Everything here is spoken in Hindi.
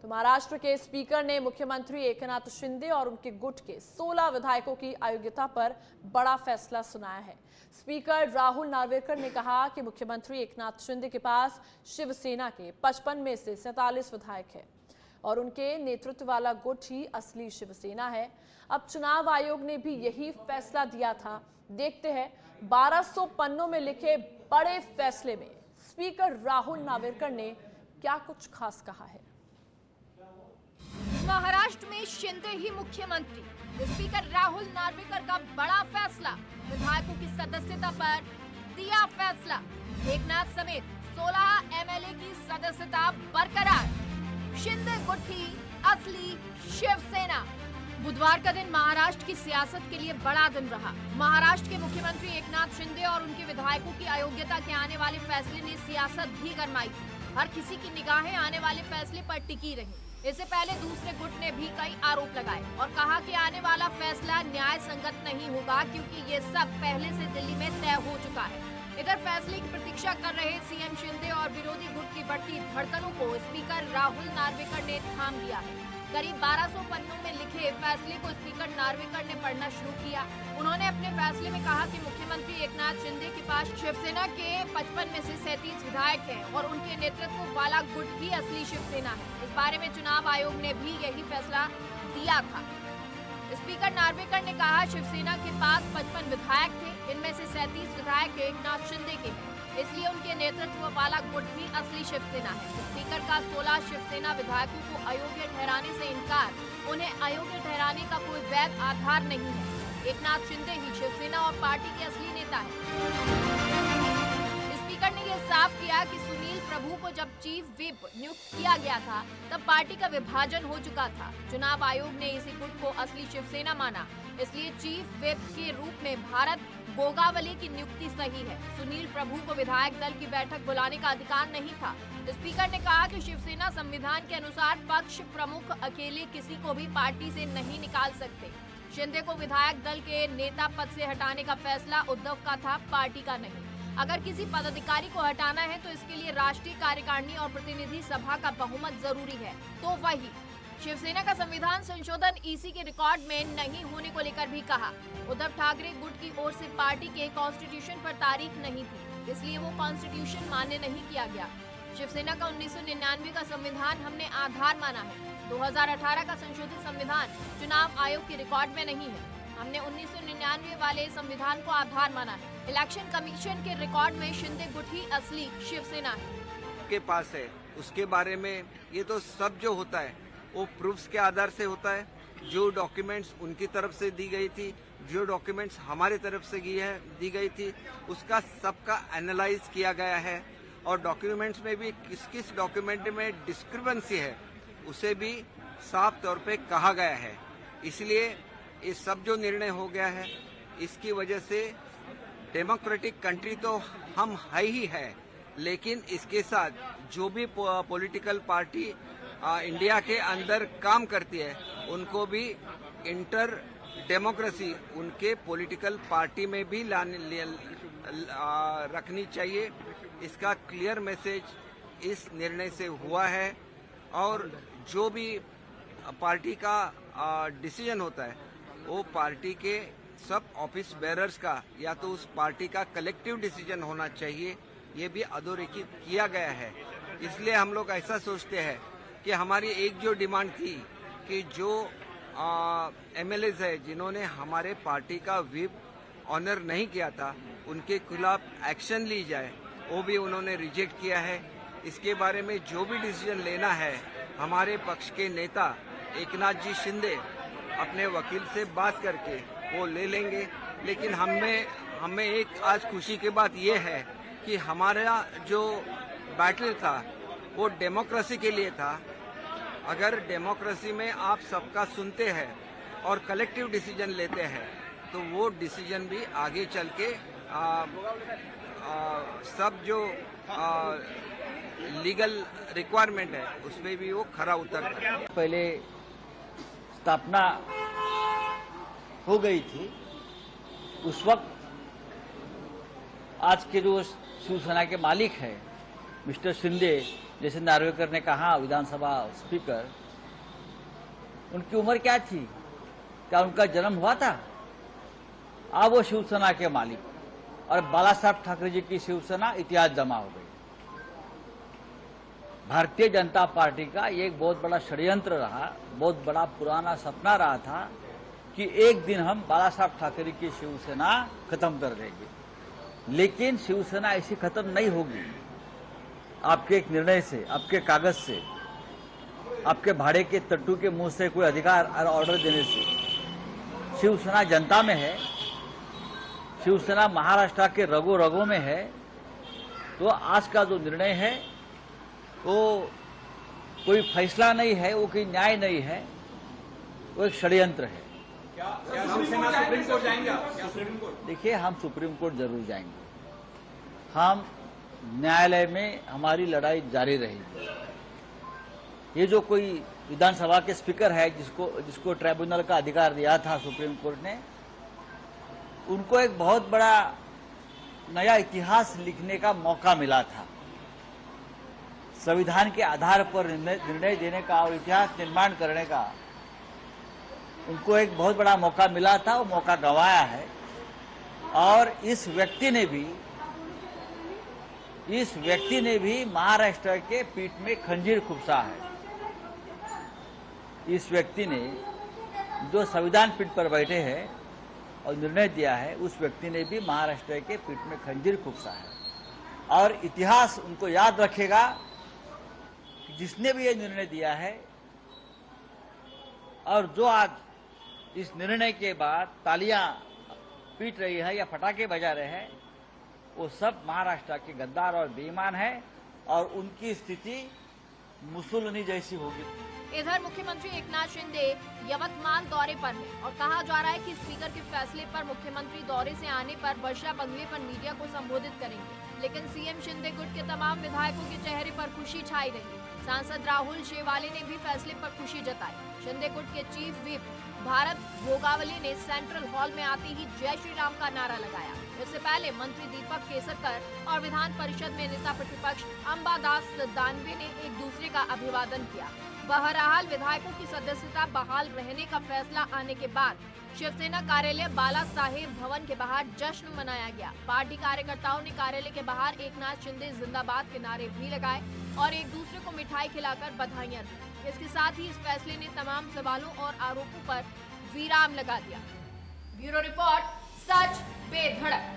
तो महाराष्ट्र के स्पीकर ने मुख्यमंत्री एकनाथ शिंदे और उनके गुट के 16 विधायकों की अयोग्यता पर बड़ा फैसला सुनाया है। स्पीकर राहुल नार्वेकर ने कहा कि मुख्यमंत्री एकनाथ शिंदे के पास शिवसेना के 55 में से 47 विधायक हैं और उनके नेतृत्व वाला गुट ही असली शिवसेना है। अब चुनाव आयोग ने भी यही फैसला दिया था। देखते हैं 1200 पन्नों में लिखे बड़े फैसले में स्पीकर राहुल नार्वेकर ने क्या कुछ खास कहा है। महाराष्ट्र में शिंदे ही मुख्यमंत्री, स्पीकर राहुल नार्वेकर का बड़ा फैसला, विधायकों की सदस्यता पर दिया फैसला, एकनाथ समेत 16 एमएलए की सदस्यता बरकरार, शिंदे गुट ही असली शिवसेना। बुधवार का दिन महाराष्ट्र की सियासत के लिए बड़ा दिन रहा। महाराष्ट्र के मुख्यमंत्री एकनाथ शिंदे और उनके विधायकों की अयोग्यता के आने वाले फैसले ने सियासत भी गरमाई थी। हर किसी की निगाहें आने वाले फैसले पर टिकी रही। इससे पहले दूसरे गुट ने भी कई आरोप लगाए और कहा कि आने वाला फैसला न्याय संगत नहीं होगा क्योंकि ये सब पहले से दिल्ली में तय हो चुका है। इधर फैसले की प्रतीक्षा कर रहे सीएम शिंदे और विरोधी गुट की बढ़ती धड़कनों को स्पीकर राहुल नार्वेकर ने थाम दिया है। करीब 1200 पन्नों में लिखे फैसले को स्पीकर नार्वेकर ने पढ़ना शुरू किया। उन्होंने अपने फैसले में कहा कि मुख्यमंत्री एकनाथ शिंदे के पास शिवसेना के 55 में से 37 विधायक हैं और उनके नेतृत्व वाला गुट ही असली शिवसेना है। इस बारे में चुनाव आयोग ने भी यही फैसला दिया था। स्पीकर नार्वेकर ने कहा शिवसेना के पास 55 विधायक थे, इनमें से 37 विधायक एकनाथ शिंदे के हैं, इसलिए उनके नेतृत्व वाला गुट ही असली शिवसेना है। स्पीकर का 16 शिवसेना विधायकों को अयोग्य ठहराने से इनकार, उन्हें अयोग्य ठहराने का कोई वैध आधार नहीं है। एकनाथ शिंदे ही शिवसेना और पार्टी के असली नेता है। स्पीकर ने यह साफ किया कि सुनील प्रभु को जब चीफ व्हिप नियुक्त किया गया था तब पार्टी का विभाजन हो चुका था। चुनाव आयोग ने इसी गुट को असली शिवसेना माना, इसलिए चीफ व्हिप के रूप में भारत गोगावले की नियुक्ति सही है। सुनील प्रभु को विधायक दल की बैठक बुलाने का अधिकार नहीं था। स्पीकर ने कहा कि शिवसेना संविधान के अनुसार पक्ष प्रमुख अकेले किसी को भी पार्टी से नहीं निकाल सकते। शिंदे को विधायक दल के नेता पद से हटाने का फैसला उद्धव का था, पार्टी का नहीं। अगर किसी पदाधिकारी को हटाना है तो इसके लिए राष्ट्रीय कार्यकारिणी और प्रतिनिधि सभा का बहुमत जरूरी है, तो वही। शिवसेना का संविधान संशोधन ईसी के रिकॉर्ड में नहीं होने को लेकर भी कहा। उद्धव ठाकरे गुट की ओर से पार्टी के कॉन्स्टिट्यूशन पर तारीख नहीं थी, इसलिए वो कॉन्स्टिट्यूशन मान्य नहीं किया गया। शिवसेना का 1999 का संविधान हमने आधार माना है। 2018 का संशोधित संविधान चुनाव आयोग के रिकॉर्ड में नहीं है। हमने 1999 वाले संविधान को आधार माना है। इलेक्शन कमीशन के रिकॉर्ड में शिंदे गुट ही असली शिवसेना है। के पास है उसके बारे में ये तो सब जो होता है वो प्रूफ्स के आधार से होता है। जो डॉक्यूमेंट्स उनकी तरफ से दी गई थी, जो डॉक्यूमेंट्स हमारे तरफ से दी गई थी, उसका सबका एनालाइज किया गया है और डॉक्यूमेंट्स में भी किस किस डॉक्यूमेंट में डिस्क्रिपेंसी है उसे भी साफ तौर पे कहा गया है। इसलिए ये सब जो निर्णय हो गया है इसकी वजह से डेमोक्रेटिक कंट्री तो हम है ही है, लेकिन इसके साथ जो भी पॉलिटिकल पार्टी इंडिया के अंदर काम करती है उनको भी इंटर डेमोक्रेसी उनके पॉलिटिकल पार्टी में भी रखनी चाहिए। इसका क्लियर मैसेज इस निर्णय से हुआ है और जो भी पार्टी का डिसीजन होता है वो पार्टी के सब ऑफिस बेरर्स का या तो उस पार्टी का कलेक्टिव डिसीजन होना चाहिए, ये भी अधोरेखित किया गया है। इसलिए हम लोग ऐसा सोचते हैं कि हमारी एक जो डिमांड थी कि जो एमएलएज है जिन्होंने हमारे पार्टी का व्हिप ऑनर नहीं किया था उनके खिलाफ एक्शन ली जाए, वो भी उन्होंने रिजेक्ट किया है। इसके बारे में जो भी डिसीजन लेना है हमारे पक्ष के नेता एकनाथ जी शिंदे अपने वकील से बात करके वो ले लेंगे। लेकिन हमें एक आज खुशी की बात ये है कि हमारा जो बैटल था वो डेमोक्रेसी के लिए था। अगर डेमोक्रेसी में आप सबका सुनते हैं और कलेक्टिव डिसीजन लेते हैं तो वो डिसीजन भी आगे चल के सब जो लीगल रिक्वायरमेंट है उसमें भी वो खरा उतरता है। पहले स्थापना हो गई थी उस वक्त आज के जो शिवसेना के मालिक है मिस्टर शिंदे जैसे नार्वेकर ने कहा, विधानसभा स्पीकर, उनकी उम्र क्या थी? क्या उनका जन्म हुआ था? अब वो शिवसेना के मालिक और बाला साहब ठाकरे जी की शिवसेना इतिहास जमा हो गई। भारतीय जनता पार्टी का ये एक बहुत बड़ा षड्यंत्र रहा, बहुत बड़ा पुराना सपना रहा था कि एक दिन हम बाला साहब ठाकरे की शिवसेना खत्म कर देंगे। लेकिन शिवसेना ऐसी खत्म नहीं होगी। आपके एक निर्णय से, आपके कागज से, आपके भाड़े के तट्टू के मुंह से कोई अधिकार और ऑर्डर देने से शिवसेना जनता में है, शिवसेना महाराष्ट्र के रगों रगों में है। तो आज का जो निर्णय है वो कोई फैसला नहीं है, वो कोई न्याय नहीं है, वो एक षड्यंत्र है। क्या शिवसेना सुप्रीम कोर्ट जाएंगे आप? क्या सुप्रीम कोर्ट? देखिए, हम सुप्रीम कोर्ट जरूर जाएंगे। हम न्यायालय में हमारी लड़ाई जारी रहेगी। ये जो कोई विधानसभा के स्पीकर है जिसको ट्राइब्यूनल का अधिकार दिया था सुप्रीम कोर्ट ने, उनको एक बहुत बड़ा नया इतिहास लिखने का मौका मिला था। संविधान के आधार पर निर्णय देने का और इतिहास निर्माण करने का उनको एक बहुत बड़ा मौका मिला था। वो मौका गंवाया है। और इस व्यक्ति ने भी महाराष्ट्र के पीठ में खंजीर खुपसा है। इस व्यक्ति ने जो संविधान पीठ पर बैठे हैं और निर्णय दिया है, उस व्यक्ति ने भी महाराष्ट्र के पीठ में खंजीर खुपसा है। और इतिहास उनको याद रखेगा कि जिसने भी ये निर्णय दिया है और जो आज इस निर्णय के बाद तालियां पीट रही है या फटाके बजा रहे हैं, वो सब महाराष्ट्र के गद्दार और बेईमान है और उनकी स्थिति मुसोलिनी जैसी होगी। इधर मुख्यमंत्री एकनाथ शिंदे यवतमाल दौरे पर हैं और कहा जा रहा है कि स्पीकर के फैसले पर मुख्यमंत्री दौरे से आने पर वर्षा बंगले पर मीडिया को संबोधित करेंगे। लेकिन सीएम शिंदे गुट के तमाम विधायकों के चेहरे पर खुशी छाई रही। सांसद राहुल शेवाले ने भी फैसले पर खुशी जताई। शिंदे गुट के चीफ व्हिप भारत भोगावले ने सेंट्रल हॉल में आते ही जय श्री राम का नारा लगाया। इससे पहले मंत्री दीपक केसरकर और विधान परिषद में नेता प्रतिपक्ष अंबादास दानवे ने एक दूसरे का अभिवादन किया। बहरहाल विधायकों की सदस्यता बहाल रहने का फैसला आने के बाद शिवसेना कार्यालय बाला साहेब भवन के बाहर जश्न मनाया गया। पार्टी कार्यकर्ताओं ने कार्यालय के बाहर एकनाथ शिंदे जिंदाबाद के नारे भी लगाए और एक दूसरे को मिठाई खिलाकर बधाइयां दी। इसके साथ ही इस फैसले ने तमाम सवालों और आरोपों पर विराम लगा दिया। ब्यूरो रिपोर्ट, सच पे धड़क।